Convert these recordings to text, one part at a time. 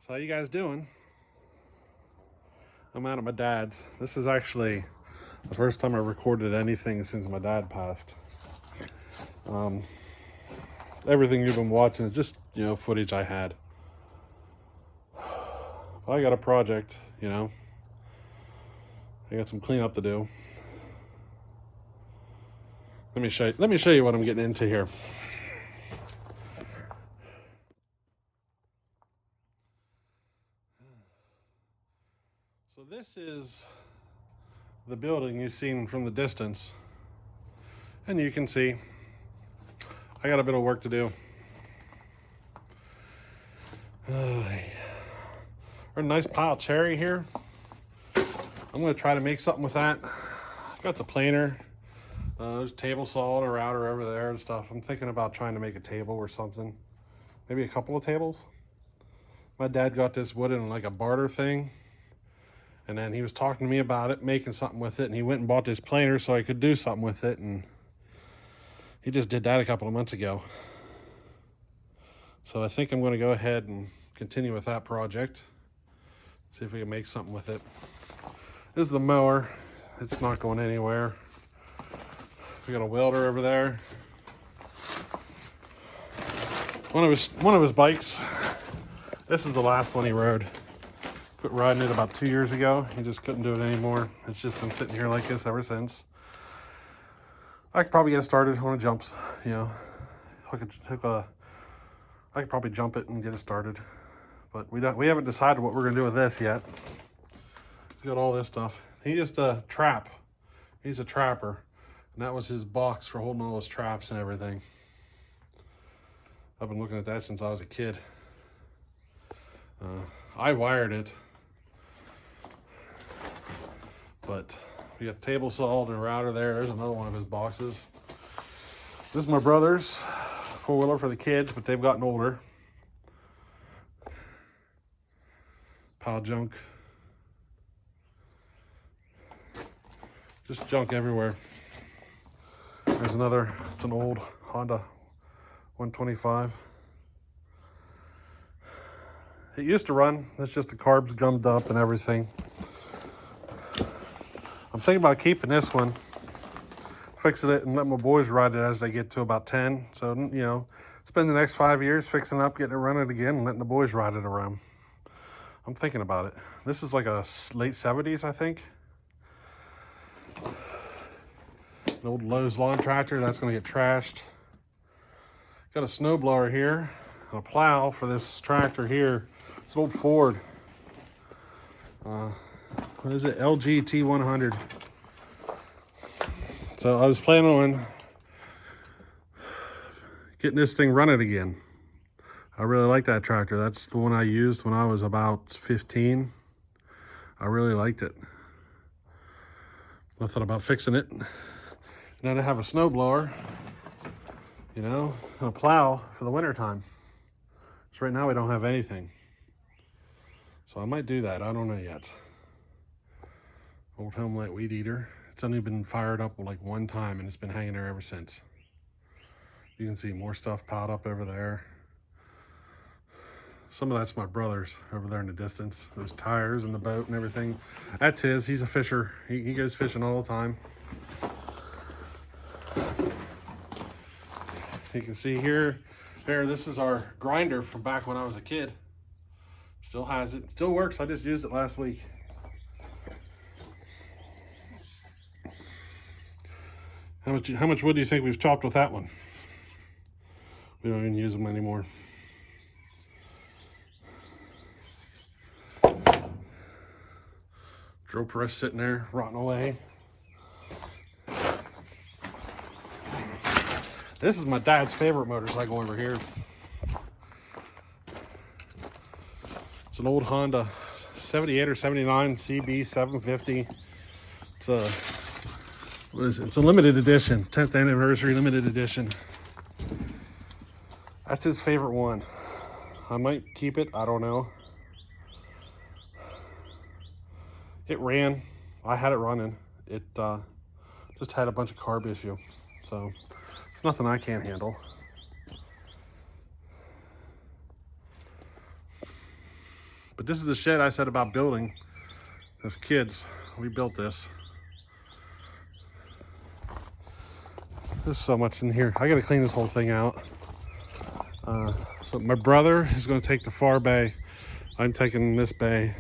So how you guys doing? I'm out at my dad's. This is actually the first time I recorded anything since my dad passed. Everything you've been watching is just, footage I had. But I got a project, I got some cleanup to do. Let me show you what I'm getting into here. So this is the building you've seen from the distance. And you can see I got a bit of work to do. A nice pile of cherry here. I'm going to try to make something with that. I've got the planer. There's a table saw and a router over there and stuff. I'm thinking about trying to make a table or something. Maybe a couple of tables. My dad got this wood in like a barter thing. And then he was talking to me about it, making something with it. And he went and bought this planer so I could do something with it. And he just did that a couple of months ago. So I think I'm going to go ahead and continue with that project. See if we can make something with it. This is the mower. It's not going anywhere. We got a welder over there. One of his bikes. This is the last one he rode. Quit riding it about 2 years ago. He just couldn't do it anymore. It's just been sitting here like this ever since. I could probably get it started on the jumps. I could probably jump it and get it started. But we haven't decided what we're gonna do with this yet. He's got all this stuff. He just a trap. He's a trapper. And that was his box for holding all his traps and everything. I've been looking at that since I was a kid. I wired it. But we got table saw and a router there. There's another one of his boxes. This is my brother's four-wheeler for the kids, but they've gotten older. Pile of junk. Just junk everywhere. There's another, it's an old Honda 125. It used to run, it's just the carbs gummed up and everything. I'm thinking about keeping this one, fixing it and letting my boys ride it as they get to about 10. So, spend the next 5 years fixing it up, getting it running again and letting the boys ride it around. I'm thinking about it. This is like a late 70s, I think. An old Lowe's lawn tractor, that's gonna get trashed. Got a snowblower here, and a plow for this tractor here. It's an old Ford. What is it? LG T100. So I was planning on getting this thing running again. I really like that tractor. That's the one I used when I was about 15. I really liked it. I thought about fixing it. Now to have a snowblower, and a plow for the winter time. So right now we don't have anything. So I might do that. I don't know yet. Old Helmlight weed eater. It's only been fired up like one time and it's been hanging there ever since. You can see more stuff piled up over there. Some of that's my brother's over there in the distance. Those tires and the boat and everything. That's his. He's a fisher. He goes fishing all the time. You can see here, this is our grinder from back when I was a kid. Still has it. Still works. I just used it last week. How much wood do you think we've chopped with that one? We don't even use them anymore. Drill press sitting there, rotting away. This is my dad's favorite motorcycle over here. It's an old Honda 78 or 79 CB 750. It's a limited edition, 10th anniversary limited edition. That's his favorite one. I might keep it, I don't know. It ran, I had it running. It just had a bunch of carb issue. So it's nothing I can't handle. But this is the shed I said about building. As kids, we built this. There's so much in here. I gotta clean this whole thing out. So my brother is gonna take the far bay. I'm taking this bay.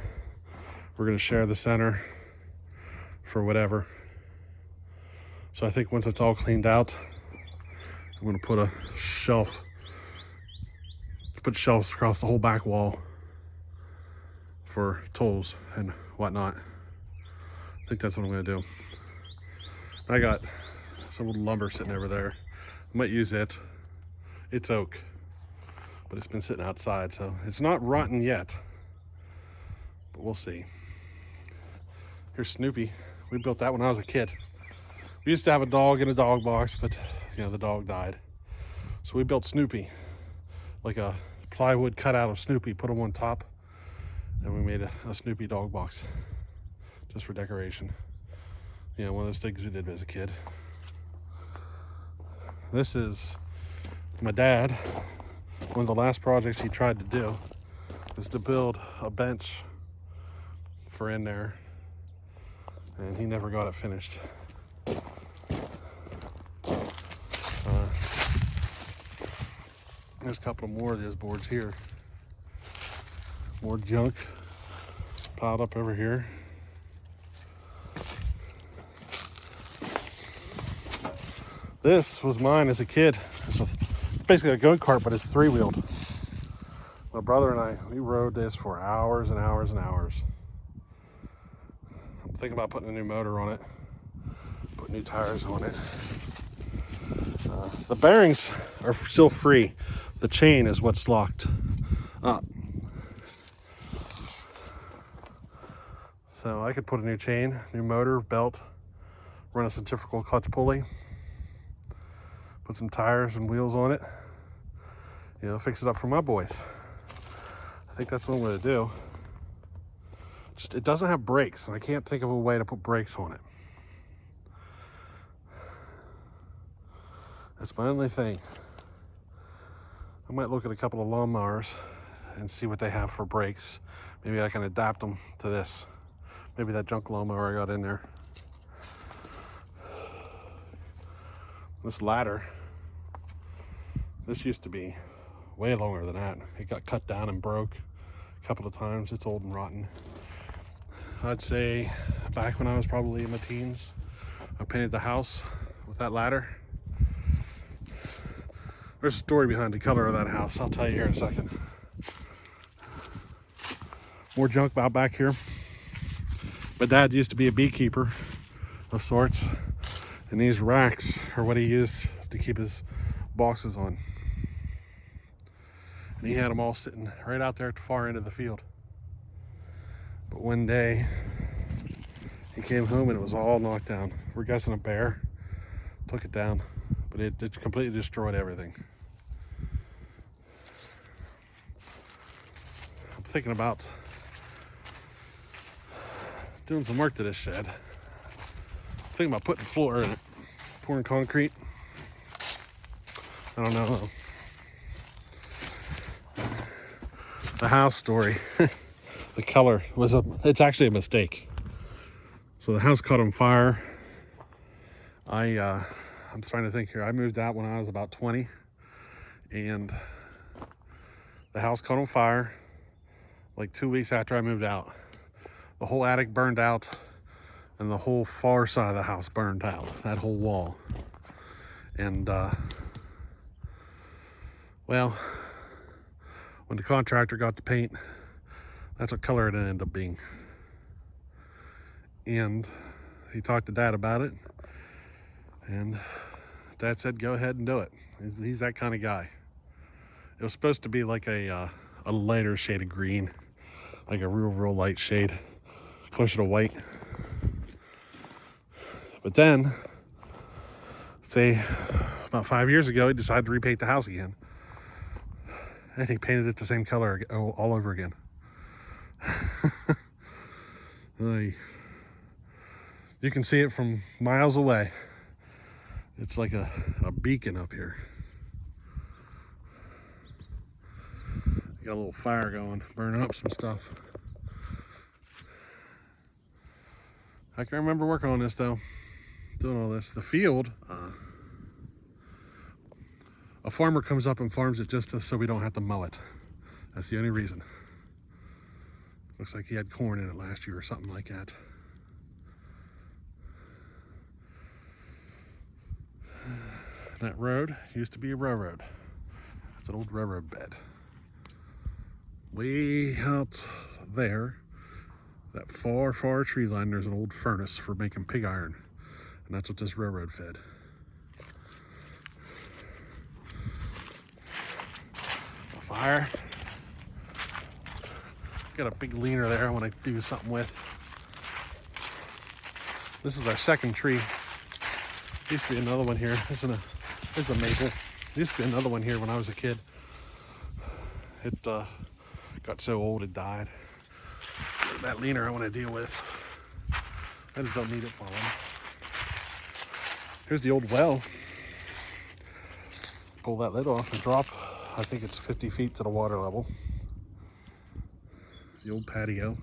We're gonna share the center for whatever. So I think once it's all cleaned out, I'm gonna put a shelf, put shelves across the whole back wall for tools and whatnot. I think that's what I'm gonna do. I got some little lumber sitting over there. I might use it. It's oak, but it's been sitting outside, so it's not rotten yet, but we'll see. Here's Snoopy. We built that when I was a kid. We used to have a dog in a dog box, but you know, the dog died. So we built Snoopy, like a plywood cutout of Snoopy, put him on top, and we made a Snoopy dog box just for decoration. You know, one of those things we did as a kid. This is my dad. One of the last projects he tried to do was to build a bench for in there, and he never got it finished. There's a couple more of those boards here. More junk piled up over here. This was mine as a kid. It's basically a go-kart, but it's three-wheeled. My brother and I, we rode this for hours and hours and hours. I'm thinking about putting a new motor on it, put new tires on it. The bearings are still free. The chain is what's locked up. So I could put a new chain, new motor, belt, run a centrifugal clutch pulley, put some tires and wheels on it, you know, fix it up for my boys. I think that's what I'm gonna do. Just, it doesn't have brakes, and I can't think of a way to put brakes on it. That's my only thing. I might look at a couple of lawnmowers and see what they have for brakes. Maybe I can adapt them to this. Maybe that junk lawnmower I got in there. This ladder, this used to be way longer than that. It got cut down and broke a couple of times. It's old and rotten. I'd say back when I was probably in my teens, I painted the house with that ladder. There's a story behind the color of that house. I'll tell you here in a second. More junk out back here. My dad used to be a beekeeper of sorts, and these racks are what he used to keep his boxes on. And he had them all sitting right out there at the far end of the field. But one day, he came home and it was all knocked down. We're guessing a bear took it down, but it completely destroyed everything. I'm thinking about doing some work to this shed. I'm thinking about putting floor in it, pouring concrete. I don't know though. The house story, the color was it's actually a mistake. So the house caught on fire. I'm trying to think here. I moved out when I was about 20, and the house caught on fire like 2 weeks after I moved out. The whole attic burned out, and the whole far side of the house burned out, that whole wall. And well, when the contractor got the paint, that's what color it ended up being. And he talked to Dad about it, and Dad said go ahead and do it. He's that kind of guy. It was supposed to be like a lighter shade of green, like a real light shade, closer to white. But then, say about 5 years ago, he decided to repaint the house again, and he painted it the same color all over again. You can see it from miles away. It's like a beacon up here. Got a little fire going, burning up some stuff. I can remember working on this though, doing all this. The field, a farmer comes up and farms it just so we don't have to mow it. That's the only reason. Looks like he had corn in it last year or something like that. That road used to be a railroad. It's an old railroad bed. Way out there, that far, far tree line, there's an old furnace for making pig iron. And that's what this railroad fed. A fire. Got a big leaner there I want to do something with. This is our second tree. Used to be another one here. There's a maple. Used to be another one here when I was a kid. It got so old it died. That leaner I want to deal with. I just don't need it for one. Here's the old well. Pull that lid off and drop. I think it's 50 feet to the water level. The old patio.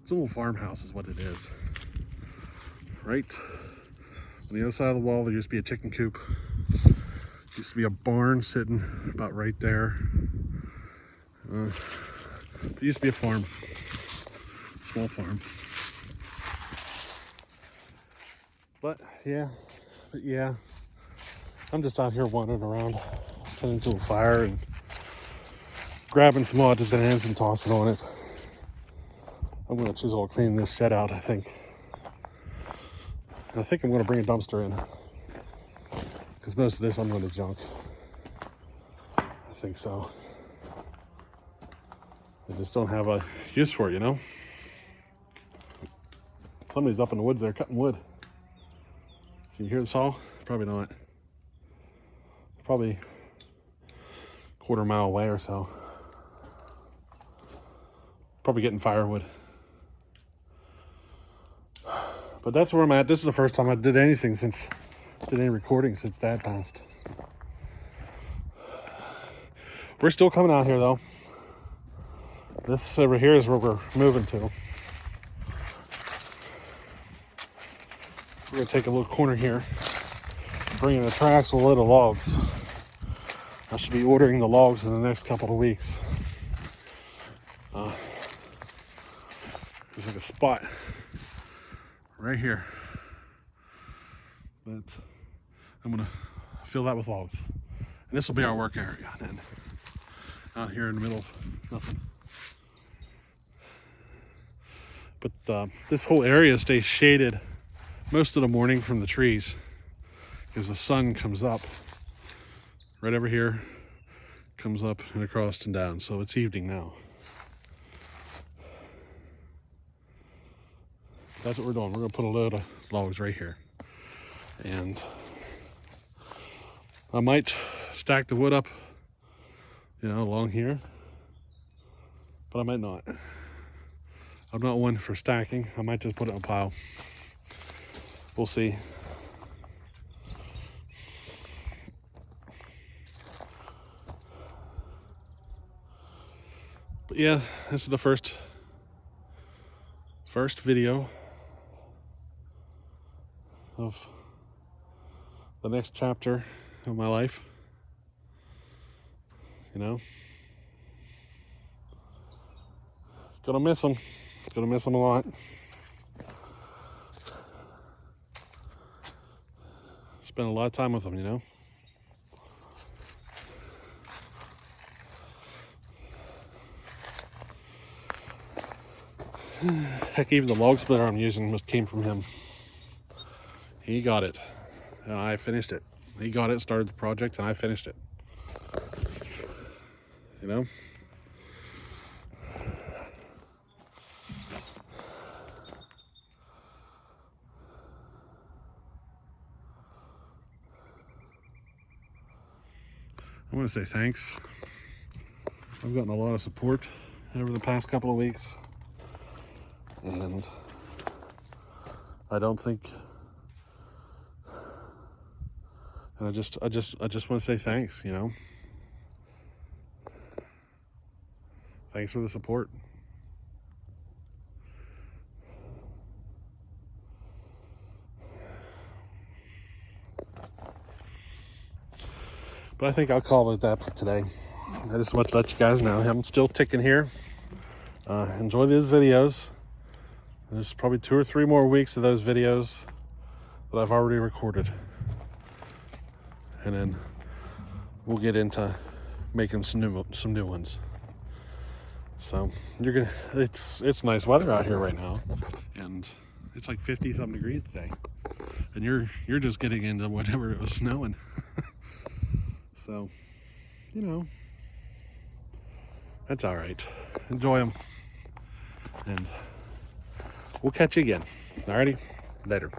It's an old farmhouse is what it is. Right on the other side of the wall there used to be a chicken coop. Used to be a barn sitting about right there. There used to be a farm. Small farm. But yeah, I'm just out here wandering around, tending to a fire and grabbing some odds and ends and tossing on it. I'm gonna chisel clean this shed out, I think. And I think I'm gonna bring a dumpster in, because most of this I'm gonna junk. I think so. I just don't have a use for it, you know? Somebody's up in the woods there cutting wood. Can you hear the saw? Probably not. Probably a quarter mile away or so. Probably getting firewood. But that's where I'm at. This is the first time I did any recording since Dad passed. We're still coming out here though. This over here is where we're moving to. We're gonna take a little corner here, bring in a triaxle load of logs. I should be ordering the logs in the next couple of weeks. There's like a spot right here, but I'm gonna fill that with logs, and this will be our work area then. Out here in the middle of nothing. But this whole area stays shaded most of the morning from the trees, because the sun comes up right over here, comes up and across and down. So it's evening now. That's what we're doing. We're gonna put a load of logs right here, and I might stack the wood up, you know, along here, but I might not. I'm not one for stacking. I might just put it in a pile. We'll see. But yeah, this is the first video of the next chapter of my life. You know, gonna miss them. Gonna miss them a lot. Spend a lot of time with them, you know. Heck, even the log splitter I'm using came from him. He got it, and I finished it. He got it, started the project, and I finished it. You know? I want to say thanks. I've gotten a lot of support over the past couple of weeks, and I don't think, and I just want to say thanks, you know. Thanks for the support. But I think I'll call it that for today. I just want to let you guys know I'm still ticking here. Enjoy these videos. There's probably 2 or 3 more weeks of those videos that I've already recorded. And then we'll get into making some new ones. So it's nice weather out here right now, and it's like 50-something degrees today, and you're just getting into whenever it was snowing. So, you know, that's all right. Enjoy them, and we'll catch you again. Alrighty, later.